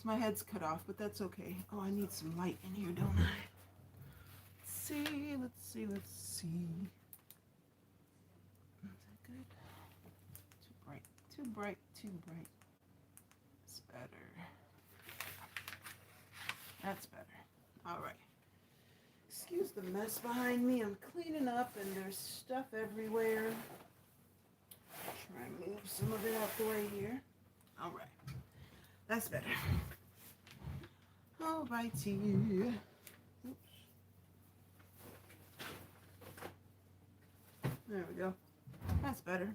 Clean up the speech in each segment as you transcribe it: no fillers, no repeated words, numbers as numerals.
So my head's cut off, but that's okay. Oh, I need some light in here, don't I? Let's see, let's see, let's see. Is that good? Too bright, too bright, too bright. That's better. That's better. All right. Excuse the mess behind me. I'm cleaning up and there's stuff everywhere. Try and move some of it out the way here. All right. That's better. All righty. Oops. There we go. That's better.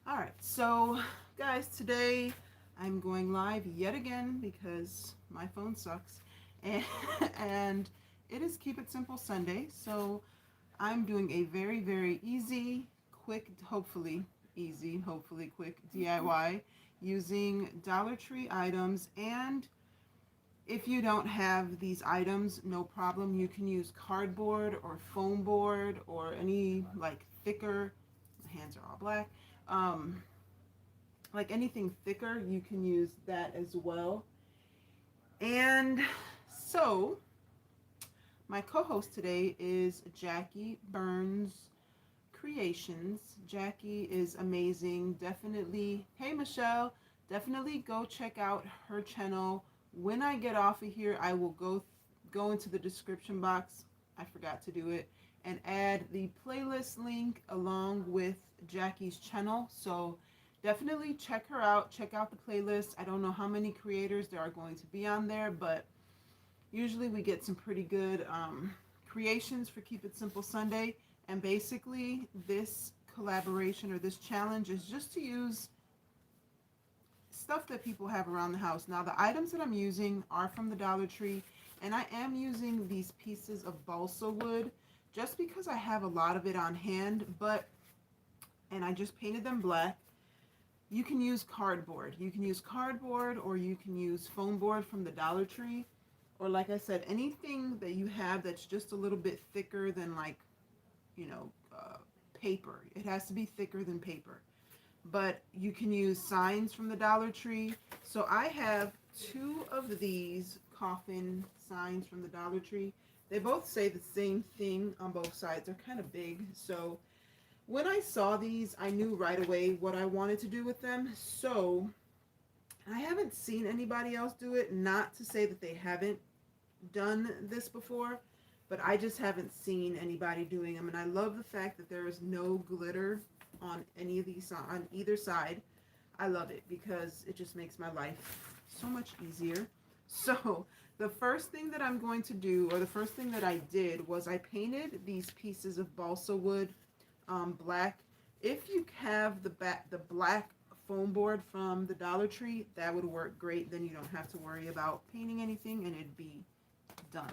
All right. So, guys, today I'm going live yet again because my phone sucks. And it is Keep It Simple Sunday. So, I'm doing a very, very easy, quick, hopefully quick DIY using Dollar Tree items. And if you don't have these items, no problem. You can use cardboard or foam board or any like thicker, my hands are all black, like anything thicker, you can use that as well. And so my co-host today is Jackie Burns Creations. Jackie is amazing. Definitely, hey Michelle, definitely go check out her channel. When I get off of here, I will go into the description box. I forgot to do it, and add the playlist link along with Jackie's channel. So definitely check her out. Check out the playlist. I don't know how many creators there are going to be on there, but usually we get some pretty good creations for Keep It Simple Sunday. And basically this collaboration or this challenge is just to use stuff that people have around the house. Now the items that I'm using are from the Dollar Tree, and I am using these pieces of balsa wood just because I have a lot of it on hand, and I just painted them black. You can use cardboard. You can use cardboard or you can use foam board from the Dollar Tree. Or like I said, anything that you have that's just a little bit thicker than like, paper. It has to be thicker than paper. But you can use signs from the Dollar Tree. So I have two of these coffin signs from the Dollar Tree. They both say the same thing on both sides. They're kind of big. So when I saw these, I knew right away what I wanted to do with them. So I haven't seen anybody else do it. Not to say that they haven't done this before, but I just haven't seen anybody doing them. And I love the fact that there is no glitter on any of these, on either side. I love it because it just makes my life so much easier. So the first thing that I'm going to do, or the first thing that I did, was I painted these pieces of balsa wood black. If you have the black foam board from the Dollar Tree, that would work great. Then you don't have to worry about painting anything and it'd be done.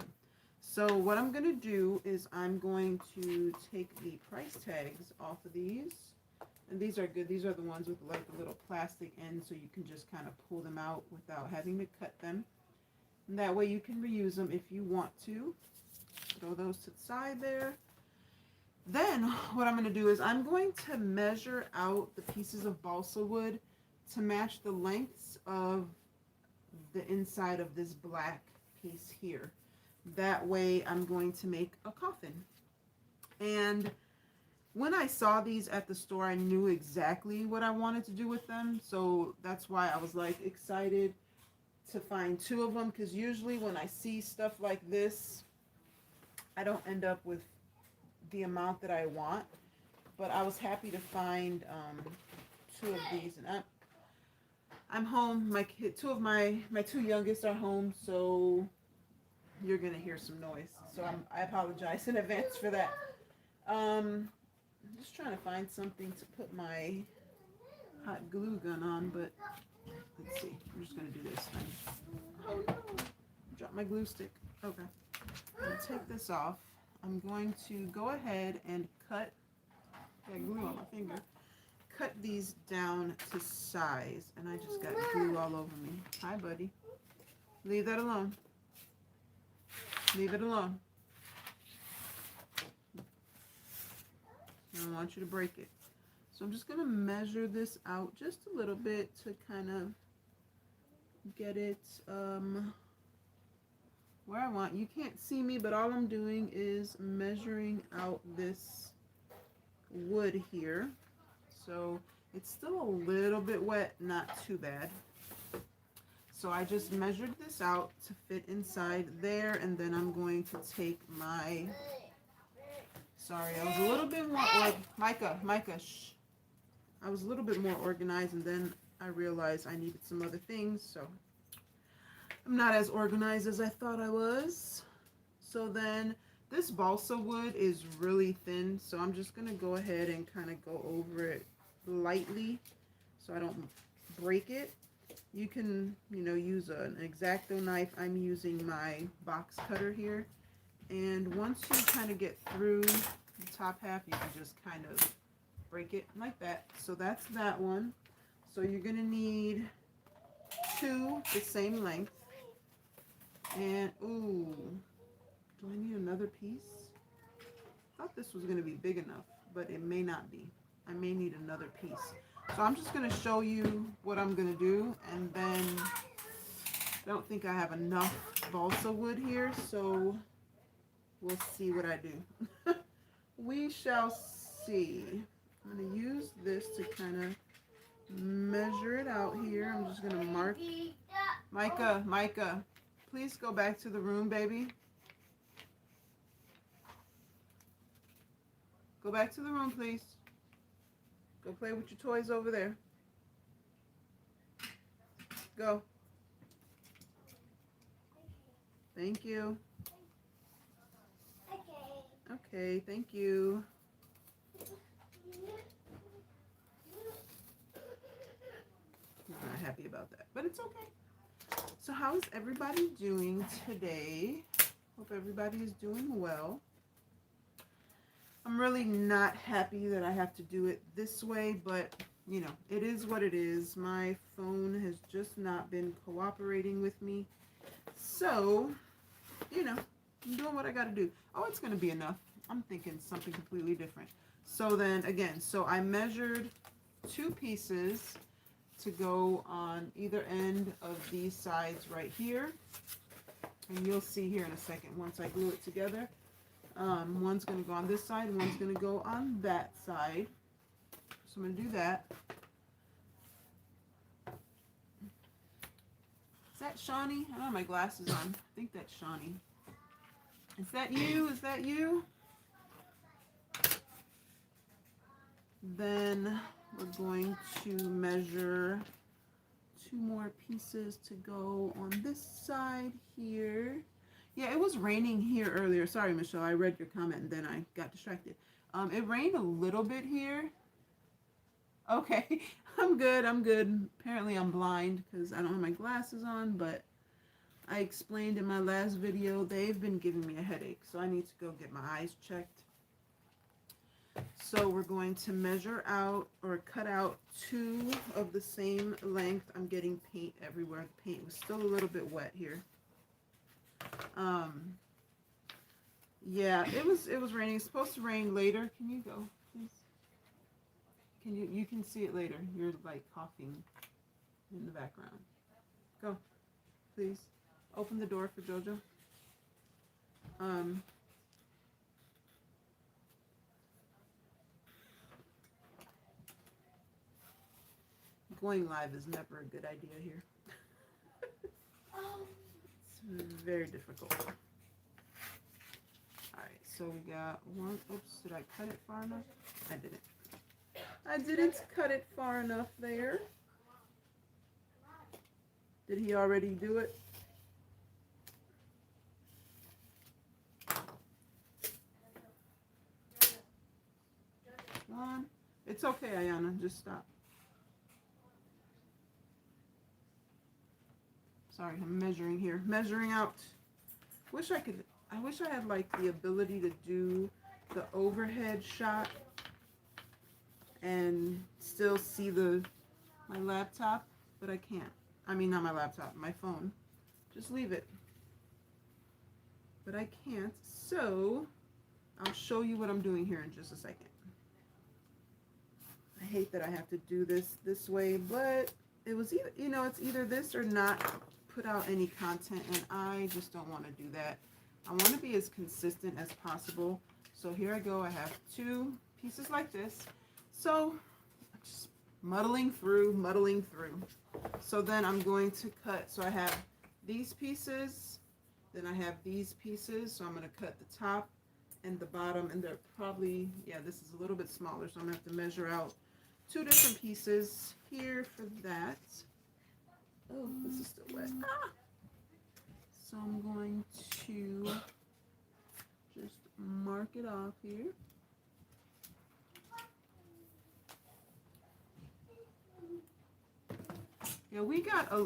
So what I'm going to do is I'm going to take the price tags off of these. And these are good. These are the ones with like the little plastic end, so you can just kind of pull them out without having to cut them. And that way you can reuse them if you want to. Throw those to the side there. Then what I'm going to do is I'm going to measure out the pieces of balsa wood to match the lengths of the inside of this black piece here. That way I'm going to make a coffin. And when I saw these at the store, I knew exactly what I wanted to do with them. So that's why I was like excited to find two of them, because usually when I see stuff like this, I don't end up with the amount that I want. But I was happy to find two of these, and I'm home. My two youngest are home, so you're gonna hear some noise. So I apologize in advance for that. I'm just trying to find something to put my hot glue gun on, but let's see. I'm just gonna do this thing. Oh no! Drop my glue stick. Okay. I'm gonna take this off. I'm going to go ahead and cut. Got glue on my finger. Cut these down to size, and I just got glue all over me. Hi, buddy. Leave that alone. Leave it alone. I don't want you to break it. So I'm just going to measure this out just a little bit to kind of get it where I want. You can't see me, but all I'm doing is measuring out this wood here. So it's still a little bit wet, not too bad. So I just measured this out to fit inside there, and then I'm going to take my, sorry, I was a little bit more, Micah, shh. I was a little bit more organized, and then I realized I needed some other things, so I'm not as organized as I thought I was. So then this balsa wood is really thin, so I'm just going to go ahead and kind of go over it lightly so I don't break it. You can, you know, use an X-Acto knife. I'm using my box cutter here. And once you kind of get through the top half, you can just kind of break it like that. So that's that one. So you're going to need 2 the same length. And, ooh, do I need another piece? I thought this was going to be big enough, but it may not be. I may need another piece. So I'm just going to show you what I'm going to do, and then I don't think I have enough balsa wood here, so we'll see what I do. We shall see. I'm going to use this to kind of measure it out here. I'm just going to mark. Micah, please go back to the room, baby. Go back to the room, please. Go play with your toys over there. Go. Thank you. Okay, thank you. He's not happy about that, but it's okay. So how is everybody doing today? Hope everybody is doing well. I'm really not happy that I have to do it this way, but you know, it is what it is. My phone has just not been cooperating with me. So, you know, I'm doing what I got to do. Oh, it's going to be enough. I'm thinking something completely different. So then again, so I measured 2 pieces to go on either end of these sides right here. And you'll see here in a second once I glue it together. One's going to go on this side, one's going to go on that side. So I'm going to do that. Is that Shawnee? I don't have my glasses on. I think that's Shawnee. Is that you? Is that you? Then we're going to measure 2 more pieces to go on this side here. Yeah, it was raining here earlier. Sorry, Michelle, I read your comment and then I got distracted. It rained a little bit here. Okay, I'm good. Apparently I'm blind because I don't have my glasses on, but I explained in my last video, they've been giving me a headache, so I need to go get my eyes checked. So we're going to measure out or cut out 2 of the same length. I'm getting paint everywhere. The paint was still a little bit wet here. Yeah, it was raining. It's supposed to rain later. Can you go, please? You can see it later. You're like coughing in the background. Go, please. Open the door for Jojo. Going live is never a good idea here. It's very difficult. Alright, so we got 1. Oops, did I cut it far enough? I didn't. I didn't cut it far enough there. Did he already do it? One. It's okay, Ayana. Just stop. Sorry, I'm measuring here. Measuring out. I wish I had like the ability to do the overhead shot and still see my laptop, but I can't. I mean, not my laptop, my phone. Just leave it. But I can't, so I'll show you what I'm doing here in just a second. I hate that I have to do this way, but it was either, you know, it's either this or not put out any content, and I just don't want to do that. I want to be as consistent as possible. So here I go. I have 2 pieces like this. So just muddling through. So then I'm going to cut. So I have these pieces, then I have these pieces. So I'm going to cut the top and the bottom, and they're probably, yeah, this is a little bit smaller, so I'm going to have to measure out 2 different pieces here for that. Oh, this is still wet. Ah! So I'm going to just mark it off here. Yeah, we got a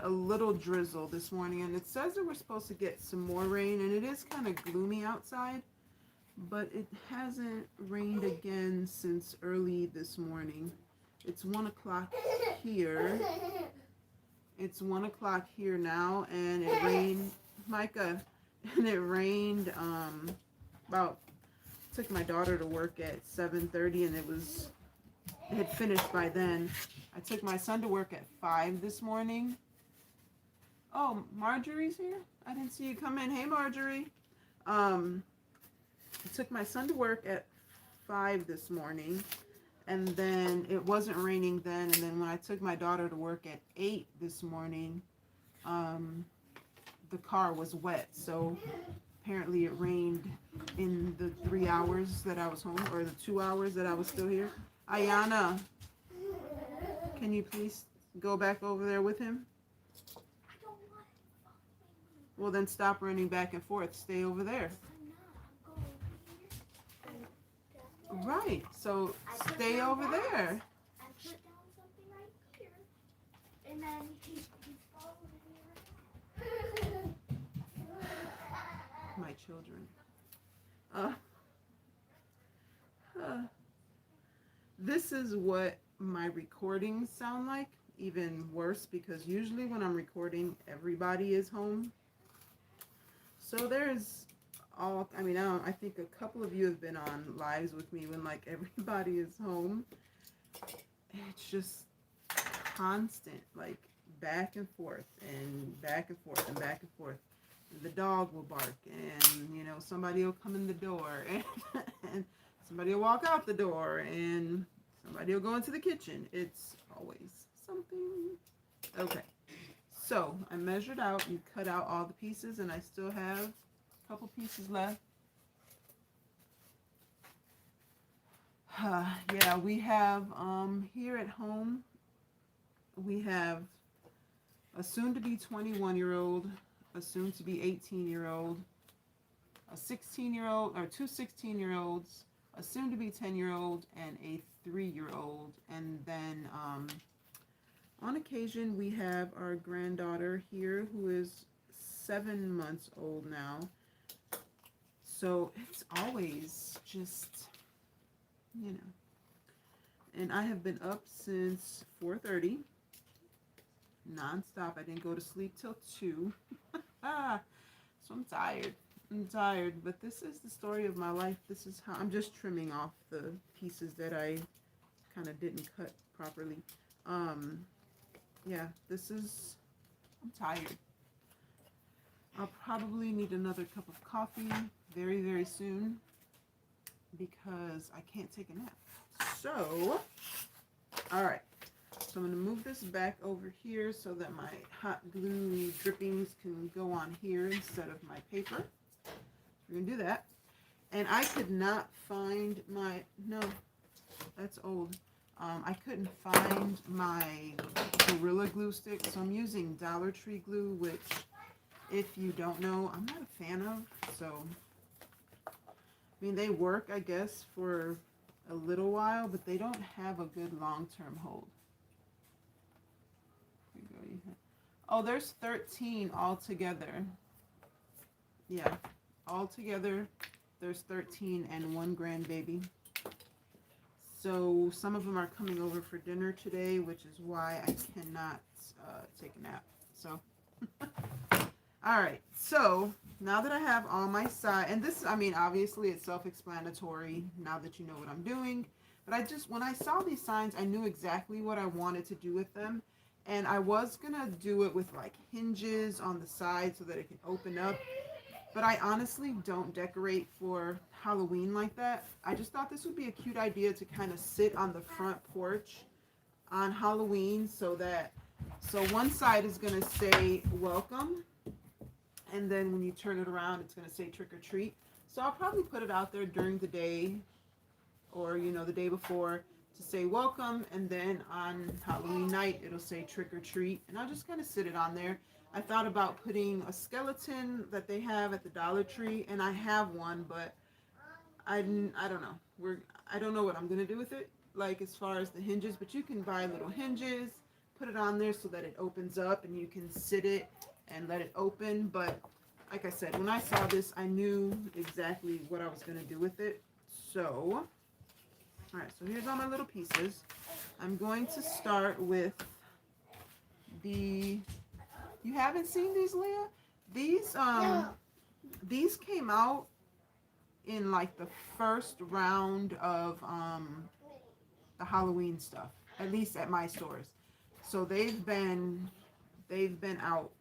little drizzle this morning, and it says that we're supposed to get some more rain, and it is kind of gloomy outside, but it hasn't rained again since early this morning. It's 1 o'clock here. It's 1 o'clock here now, and it rained, Micah, and it rained about, took my daughter to work at 7:30, and it had finished by then. I took my son to work at 5 this morning. Oh, Marjorie's here? I didn't see you come in. Hey, Marjorie. I took my son to work at 5 this morning, and then it wasn't raining then, and then when I took my daughter to work at 8 this morning, the car was wet, so apparently it rained in the 3 hours that I was home, or the 2 hours that I was still here. Ayana, can you please go back over there with him? I don't want it. Well, then stop running back and forth. Stay over there. I'm not. I'm going here. Right. So stay over there. I put down something right here. And then he's following me around. My children. This is what my recordings sound like. Even worse, because usually when I'm recording, everybody is home. So there's I think a couple of you have been on lives with me when like everybody is home. It's just constant, like back and forth and back and forth and back and forth. The dog will bark, and you know, somebody will come in the door, and somebody will walk out the door, and somebody will go into the kitchen. It's always something. Okay, so I measured out and cut out all the pieces, and I still have a couple pieces left. Yeah, we have here at home, we have a soon-to-be 21-year-old, a soon-to-be 18-year-old, a 16-year-old, or 2 16-year-olds, a soon-to-be 10-year-old, and a 3-year-old. And then on occasion we have our granddaughter here who is 7 months old now. So it's always just, you know. And I have been up since 4:30. Non-stop. I didn't go to sleep till 2. So I'm tired, but this is the story of my life. This is how I'm just trimming off the pieces that I kind of didn't cut properly. Yeah, I'm tired. I'll probably need another cup of coffee very, very soon because I can't take a nap. So, all right. So I'm going to move this back over here so that my hot glue drippings can go on here instead of my paper. We're going to do that. And I could not find my, no, that's old. I couldn't find my Gorilla Glue stick, so I'm using Dollar Tree glue, which, if you don't know, I'm not a fan of. So, I mean, they work, I guess, for a little while, but they don't have a good long-term hold. Oh, there's 13 altogether. Yeah, altogether there's 13 and 1 grandbaby. So some of them are coming over for dinner today, which is why I cannot take a nap. So, all right. So now that I have all my and this, I mean, obviously it's self-explanatory now that you know what I'm doing. But when I saw these signs, I knew exactly what I wanted to do with them. And I was gonna do it with like hinges on the side so that it can open up. But I honestly don't decorate for Halloween like that. I just thought this would be a cute idea to kind of sit on the front porch on Halloween so one side is gonna say welcome, and then when you turn it around it's gonna say trick or treat. So I'll probably put it out there during the day, or the day before, to say welcome, and then on Halloween night it'll say trick or treat, and I'll just kind of sit it on there. I thought about putting a skeleton that they have at the Dollar Tree, and I have one, but I don't know. I don't know what I'm gonna do with it, like as far as the hinges. But you can buy little hinges, put it on there so that it opens up, and you can sit it and let it open. But like I said, when I saw this, I knew exactly what I was gonna do with it. So, all right. So here's all my little pieces. I'm going to start with the. You haven't seen these, Leah? These came out in like the first round of the Halloween stuff, at least at my stores. So they've been out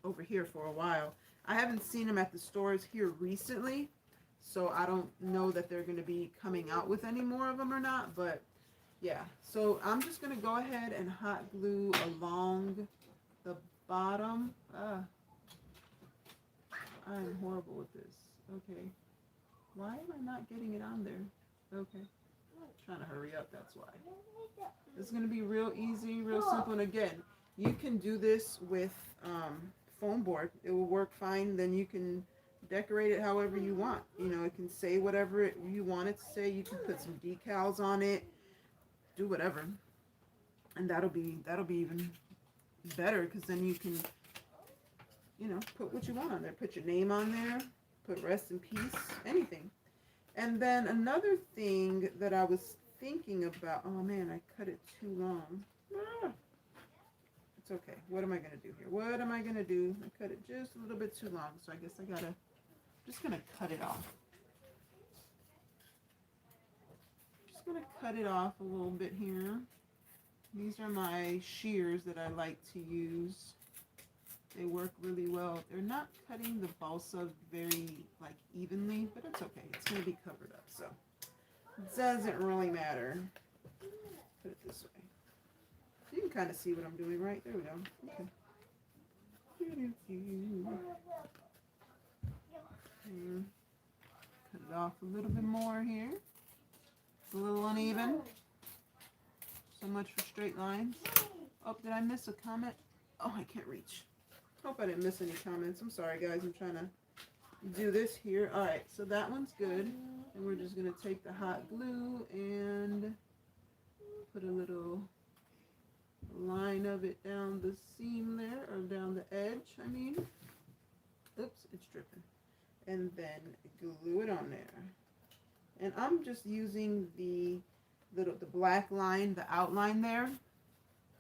over here for a while. I haven't seen them at the stores here recently, so I don't know that they're going to be coming out with any more of them or not. But yeah, so I'm just going to go ahead and hot glue along the bottom. I'm horrible with this. Okay. Why am I not getting it on there? Okay. I'm trying to hurry up, that's why. It's going to be real easy, real simple. And again, you can do this with foam board. It will work fine. Then you can decorate it however you want. It can say whatever you want it to say. You can put some decals on it. Do whatever. And that'll be even better, because then you can put what you want on there. Put your name on there, put rest in peace, anything. And then another thing that I was thinking about, oh man, I cut it too long. It's okay. What am I going to do here? What am I going to do? I cut it just a little bit too long, so I guess I'm just going to cut it off. Just going to cut it off a little bit here. These are my shears that I like to use. They work really well. They're not cutting the balsa very evenly, but it's okay. It's going to be covered up, so it doesn't really matter. Put it this way. You can kind of see what I'm doing, right? There we go. Okay. Cut it off a little bit more here. It's a little uneven. So much for straight lines. Oh, did I miss a comment? Oh, I can't reach. Hope I didn't miss any comments. I'm sorry, guys. I'm trying to do this here. All right, so that one's good. And we're just going to take the hot glue and put a little line of it down the seam there, or down the edge, I mean. Oops, it's dripping. And then glue it on there. And I'm just using the black line, the outline there,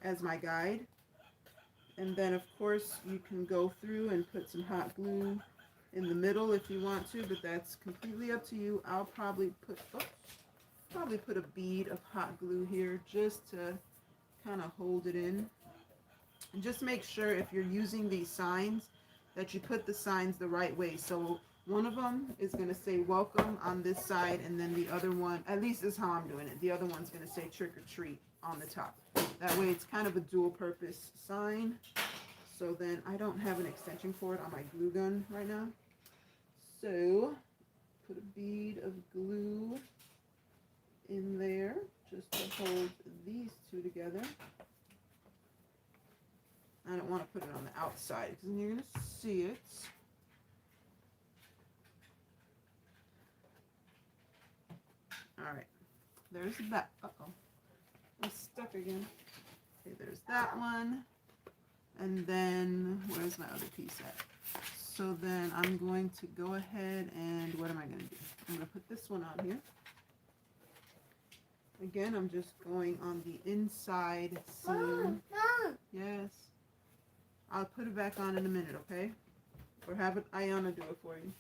as my guide. And then of course you can go through and put some hot glue in the middle if you want to, but that's completely up to you. I'll probably put a bead of hot glue here just to kind of hold it in. And just make sure, if you're using these signs, that you put the signs the right way. So one of them is going to say welcome on this side, and then the other one, at least this is how I'm doing it, the other one's going to say trick or treat on the top. That way it's kind of a dual purpose sign. So then I don't have an extension cord on my glue gun right now. So put a bead of glue in there just to hold these two together. I don't want to put it on the outside because then you're going to see it. Alright, there's that. Uh-oh, I'm stuck again. Okay, there's that one. And then, where's my other piece at? So then I'm going to go ahead and, what am I going to do? I'm going to put this one on here. Again, I'm just going on the inside seam. Yes. I'll put it back on in a minute, okay? Or have it, Ayana do it for you.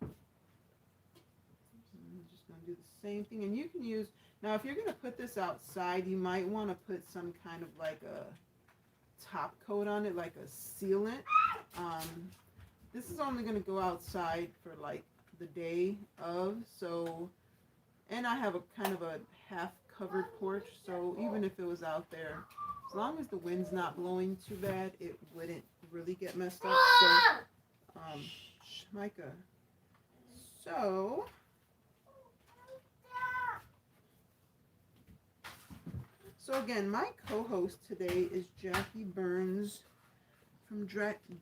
I'm just going to do the same thing. And you can use, Now, if you're going to put this outside, you might want to put some kind of like a top coat on it, like a sealant. This is only going to go outside for like the day of, so, and I have a kind of a half covered porch, so even if it was out there, as long as the wind's not blowing too bad, it wouldn't really get messed up. So, Micah. So again, my co-host today is Jackie Burns from Jackie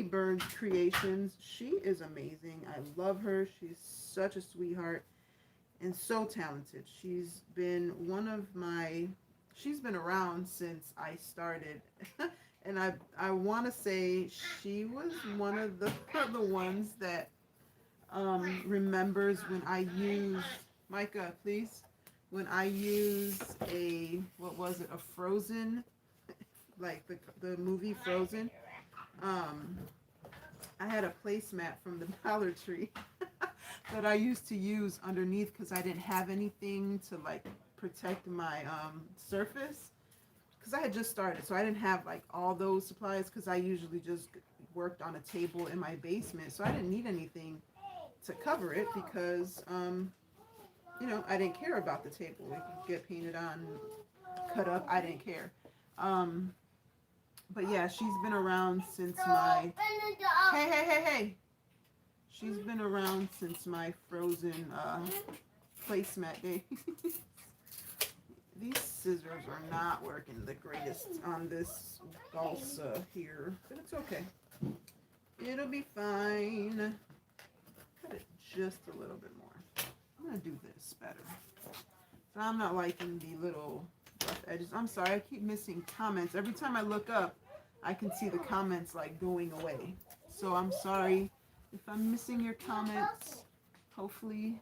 Burns Creations. She is amazing. I love her. She's such a sweetheart and so talented. She's been around since I started. And I want to say she was one of the ones that remembers when I used, Micah, please, when I used a Frozen, like the movie Frozen. I had a placemat from the Dollar Tree that I used to use underneath because I didn't have anything to like protect my surface, because I had just started, so I didn't have like all those supplies, because I usually just worked on a table in my basement, so I didn't need anything to cover it because you know, I didn't care about the table. It could get painted on, cut up, I didn't care. But yeah, she's been around since my hey. She's been around since my Frozen placemat days. These scissors are not working the greatest on this balsa here, but it's okay. It'll be fine. Cut it just a little bit more. I'm gonna do this better. So I'm not liking the little rough edges. I'm sorry, I keep missing comments. Every time I look up, I can see the comments like going away. So I'm sorry if I'm missing your comments. Hopefully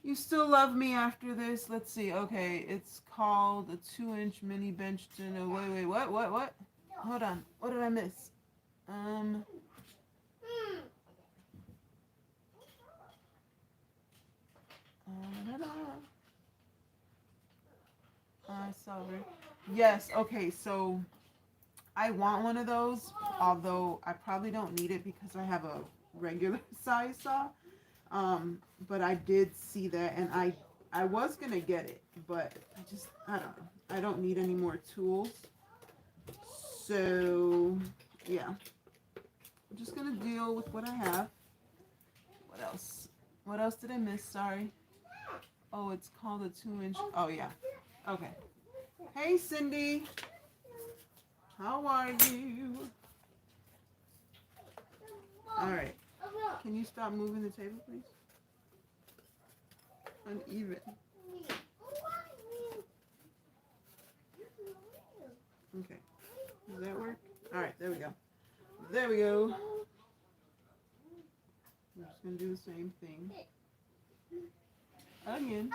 you still love me after this. Let's see. Okay, it's called a 2-inch mini bench. Wait, what? Hold on. What did I miss? Salvage. Yes, okay, so I want one of those, although I probably don't need it because I have a regular size saw. But I did see that, and I was gonna get it, but I don't know. I don't need any more tools. So yeah, I'm just gonna deal with what I have. What else? What else did I miss? Sorry. Oh, it's called a 2-inch. Oh yeah. Okay. Hey Cindy. How are you? All right. Can you stop moving the table, please? Uneven. Okay. Does that work? All right. There we go. There we go. I'm just going to do the same thing again.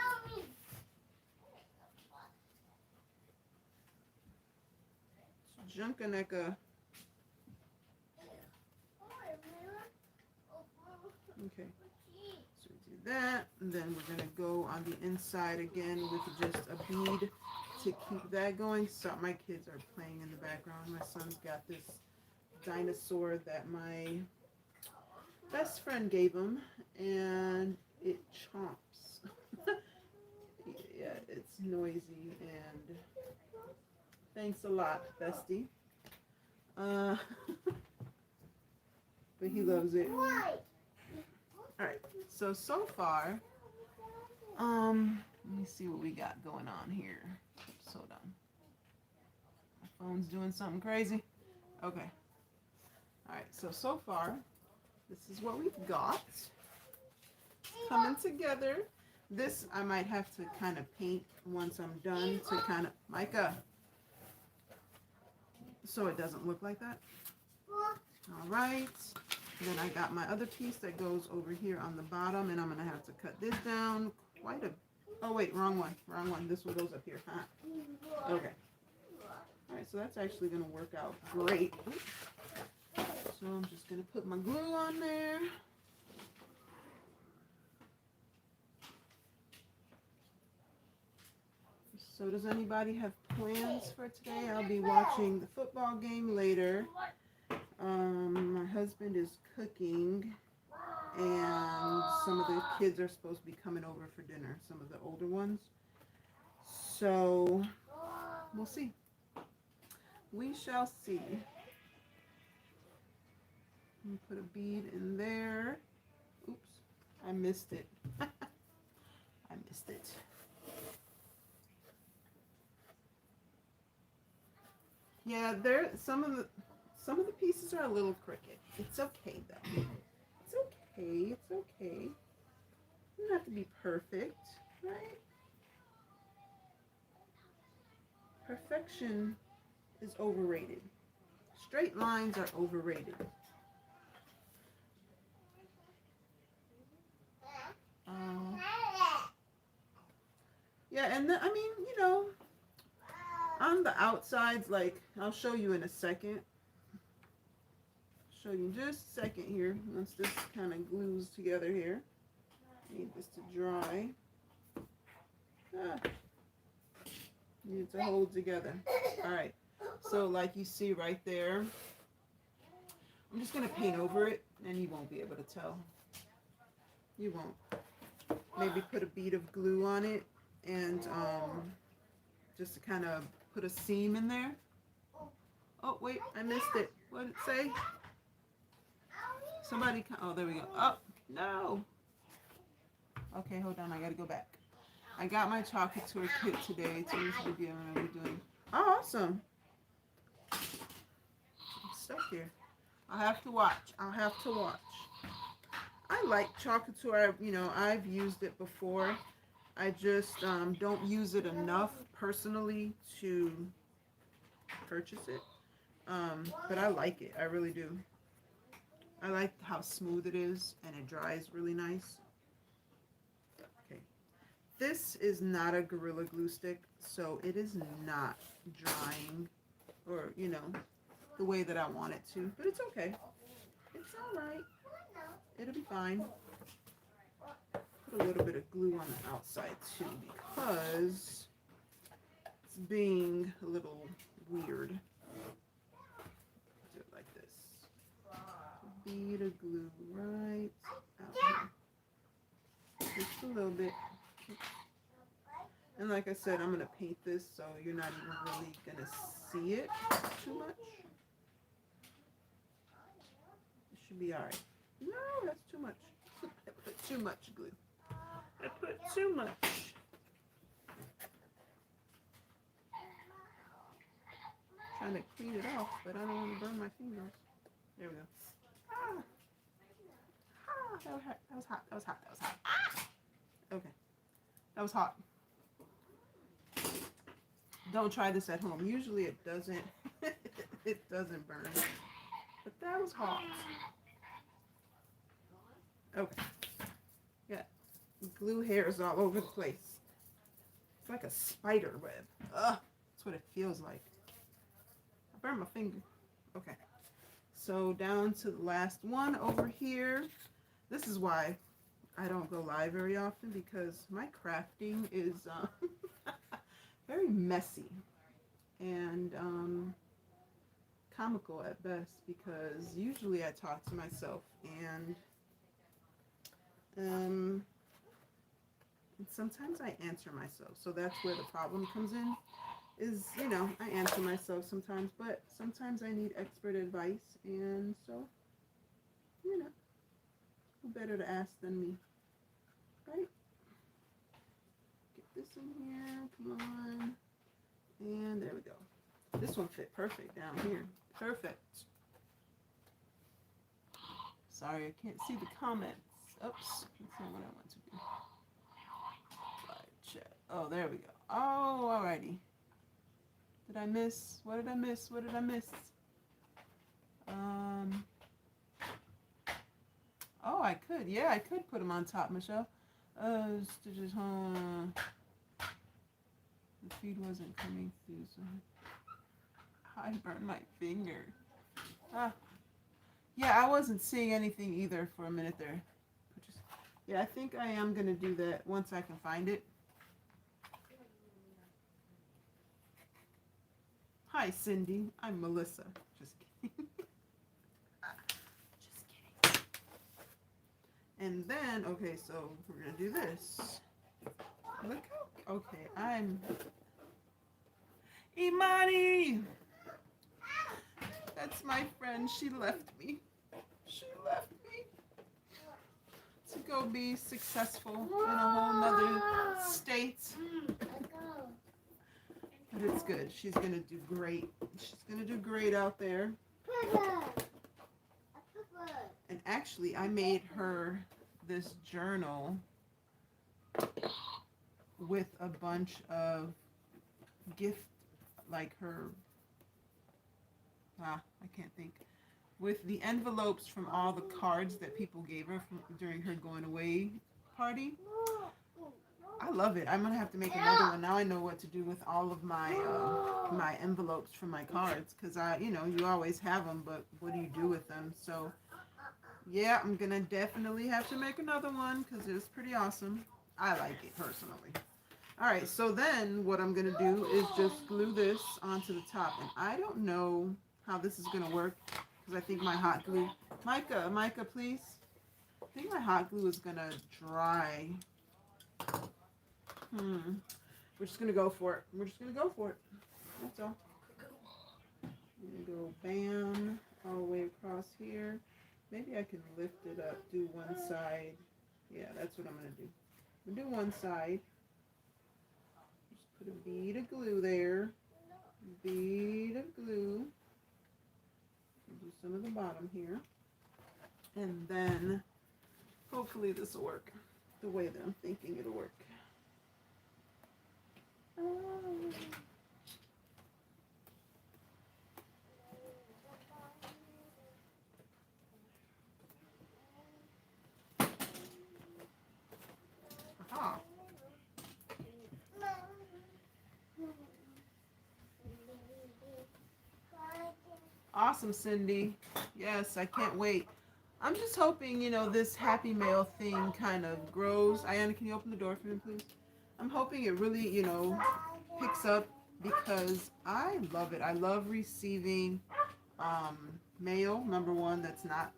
Junkaneka. Okay. So we do that, and then we're going to go on the inside again with just a bead to keep that going. So my kids are playing in the background. My son's got this dinosaur that my best friend gave him, and it chomps. Yeah, it's noisy, and thanks a lot, bestie. But he loves it. Alright, so far, let me see what we got going on here. Oops, hold on. My phone's doing something crazy. Okay. Alright, so far, this is what we've got. Coming together. This I might have to kind of paint once I'm done to kind of, Micah, so it doesn't look like that. Alright. Then I got my other piece that goes over here on the bottom, and I'm going to have to cut this down quite a... Oh, wait, wrong one. This one goes up here. Huh? Okay. Alright, so that's actually going to work out great. So I'm just going to put my glue on there. So does anybody have plans for today? I'll be watching the football game later. My husband is cooking, and some of the kids are supposed to be coming over for dinner, some of the older ones. So we'll see. We shall see. Let me put a bead in there. Oops, I missed it. I missed it. Yeah, there some of the pieces are a little crooked. It's okay though. It's okay. It's okay. It doesn't have to be perfect, right? Perfection is overrated. Straight lines are overrated. Yeah, and I mean, you know, on the outsides, like, I'll show you in a second. Show you in just a second here. Once this kind of glues together here. Need this to dry. Need to hold together. Alright, so like you see right there, I'm just going to paint over it, and you won't be able to tell. You won't. Maybe put a bead of glue on it, and just to kind of put a seam in there. Oh, wait, I missed it. What did it say? Somebody, oh, there we go. Oh, no. Okay, hold on, I gotta go back. I got my chocolate tour kit today to use the video I'm gonna be doing. Oh, awesome. I'm stuck here. I'll have to watch. I'll have to watch. I like chocolate tour. You know, I've used it before. I just don't use it enough personally to purchase it. But I like it. I really do. I like how smooth it is, and it dries really nice. Okay. This is not a Gorilla Glue stick, so it is not drying, or, you know, the way that I want it to. But it's okay. It's alright. It'll be fine. Put a little bit of glue on the outside too, because it's being a little weird. Do it like this. A bead of glue right out here. Just a little bit. And like I said, I'm going to paint this so you're not even really going to see it too much. It should be alright. No, that's too much. I put too much glue. I put too much. Trying to clean it off, but I don't want to burn my fingers. There we go. That was hot. That was hot. That was hot. That was hot. Okay. That was hot. Don't try this at home. Usually it doesn't. It doesn't burn. But that was hot. Okay. Yeah. Glue hairs all over the place. It's like a spider web. Ugh. That's what it feels like. I burned my finger. Okay. So down to the last one over here. This is why I don't go live very often, because my crafting is very messy and comical at best, because usually I talk to myself, and sometimes I answer myself. So that's where the problem comes in, is, you know, I answer myself sometimes, but sometimes I need expert advice, and so, you know, who better to ask than me, right? Get this in here, come on, and there we go. This one fit perfect down here, perfect. Sorry, I can't see the comments. Oops, that's not what I want to do. Oh, there we go. Oh, alrighty. Did I miss? What did I miss? What did I miss? Oh, I could. Yeah, I could put them on top, Michelle. Stitches, the feed wasn't coming through, so I burned my finger. Yeah, I wasn't seeing anything either for a minute there. Yeah, I think I am going to do that once I can find it. Hi, Cindy. I'm Melissa. Just kidding. Just kidding. And then, okay, so we're going to do this. Look how, okay, I'm Imani. That's my friend. She left me. She left me to go be successful in a whole nother state. But it's good. She's going to do great. She's going to do great out there. And actually, I made her this journal with a bunch of gift, like her, I can't think, with the envelopes from all the cards that people gave her during her going away party. I love it. I'm gonna have to make another one. Now I know what to do with all of my my envelopes from my cards, because you always have them, but what do you do with them? So yeah, I'm gonna definitely have to make another one because it was pretty awesome. I like it personally. All right, so then what I'm gonna do is just glue this onto the top, and I don't know how this is gonna work because I think my hot glue, Micah, please. I think my hot glue is gonna dry. We're just gonna go for it. We're just gonna go for it. That's all. I'm gonna go bam all the way across here. Maybe I can lift it up, do one side. Yeah, that's what I'm gonna do. I'm gonna do one side. Just put a bead of glue there. Bead of glue. Do some of the bottom here. And then hopefully this will work the way that I'm thinking it'll work. Aha. Awesome, Cindy. Yes, I can't wait. I'm just hoping, this Happy Mail thing kind of grows. Ayana, can you open the door for me, please? I'm hoping it really, picks up because I love it. I love receiving mail, number one, that's not,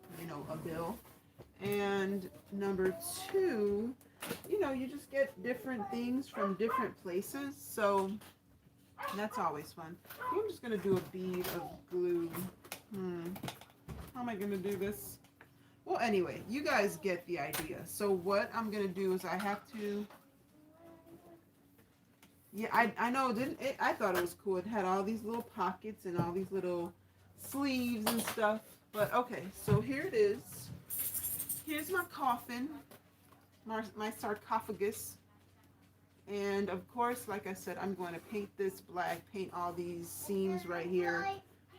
a bill. And number two, you just get different things from different places. So that's always fun. I'm just going to do a bead of glue. How am I going to do this? Well, anyway, you guys get the idea. So what I'm going to do is I have to... Yeah, I know, didn't it? I thought it was cool. It had all these little pockets and all these little sleeves and stuff. But okay, so here it is. Here's my coffin, my sarcophagus. And of course, like I said, I'm going to paint this black, paint all these seams right here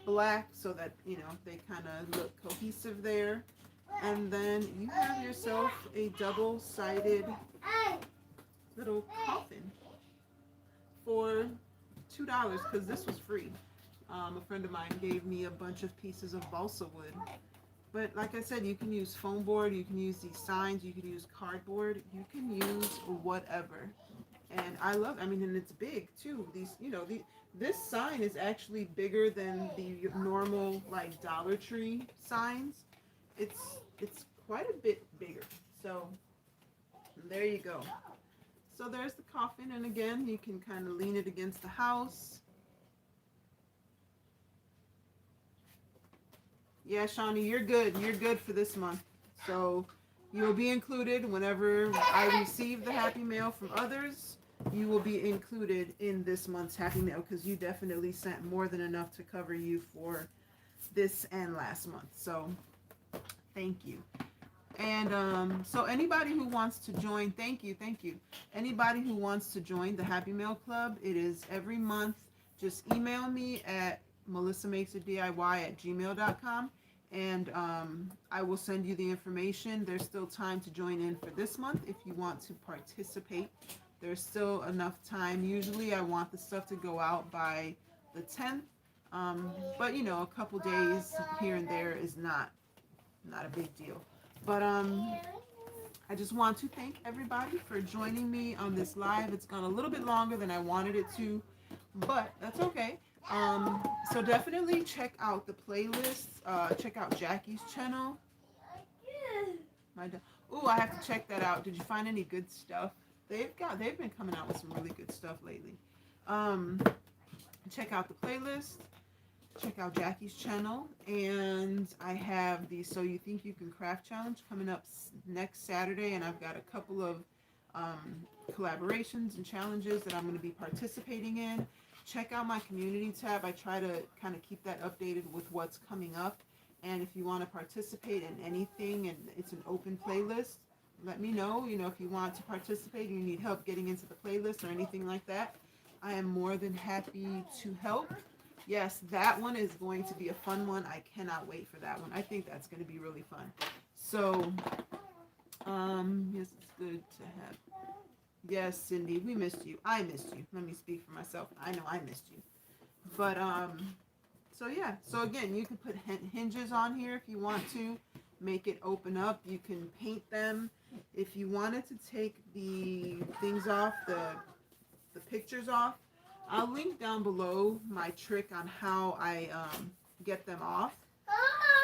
black so that, they kind of look cohesive there. And then you have yourself a double-sided little coffin for $2 because this was free. A friend of mine gave me a bunch of pieces of balsa wood. But like I said, you can use foam board, you can use these signs, you can use cardboard, you can use whatever. And I love, and it's big too. This sign is actually bigger than the normal like Dollar Tree signs. It's quite a bit bigger. So there you go. So there's the coffin, and again, you can kind of lean it against the house. Yeah, Shawnee, you're good. You're good for this month. So you'll be included whenever I receive the Happy Mail from others. You will be included in this month's Happy Mail because you definitely sent more than enough to cover you for this and last month. So thank you. And so anybody who wants to join, thank you. Anybody who wants to join the Happy Mail Club, it is every month. Just email me at melissamakesitdiy@gmail.com and I will send you the information. There's still time to join in for this month if you want to participate. There's still enough time. Usually I want the stuff to go out by the 10th, but a couple days here and there is not a big deal. But I just want to thank everybody for joining me on this live. It's gone a little bit longer than I wanted it to, but that's okay. So definitely check out the playlist. Check out Jackie's channel. Oh, I have to check that out. Did you find any good stuff? They've been coming out with some really good stuff lately. Um, Check out the playlist. Check out Jackie's channel, and I have the So You Think You Can Craft Challenge coming up next Saturday, and I've got a couple of collaborations and challenges that I'm going to be participating in. Check out my community tab. I try to kind of keep that updated with what's coming up, and if you want to participate in anything, and it's an open playlist, let me know. You know, if you want to participate, you need help getting into the playlist or anything like that, I am more than happy to help. Yes, that one is going to be a fun one. I cannot wait for that one. I think that's going to be really fun. So, yes, it's good to have. Yes, Cindy, we missed you. I missed you. Let me speak for myself. I know I missed you. But, so yeah. So again, you can put hinges on here if you want to. Make it open up. You can paint them. If you wanted to take the things off, the pictures off, I'll link down below my trick on how I get them off.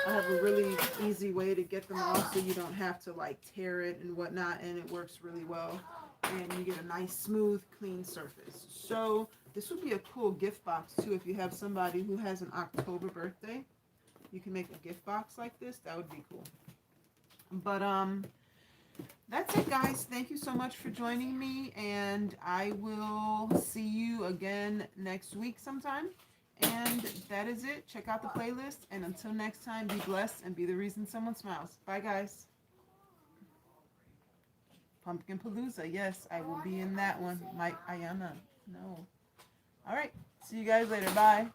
I have a really easy way to get them off so you don't have to like tear it and whatnot, and it works really well, and you get a nice smooth clean surface. So this would be a cool gift box too. If you have somebody who has an October birthday, you can make a gift box like this. That would be cool. But that's it, guys. Thank you so much for joining me, and I will see you again next week sometime. And that is it. Check out the playlist, and until next time, be blessed and be the reason someone smiles. Bye, guys. Pumpkin Palooza. Yes, I will be in that one. Mike Ayana. No. All right. See you guys later. Bye.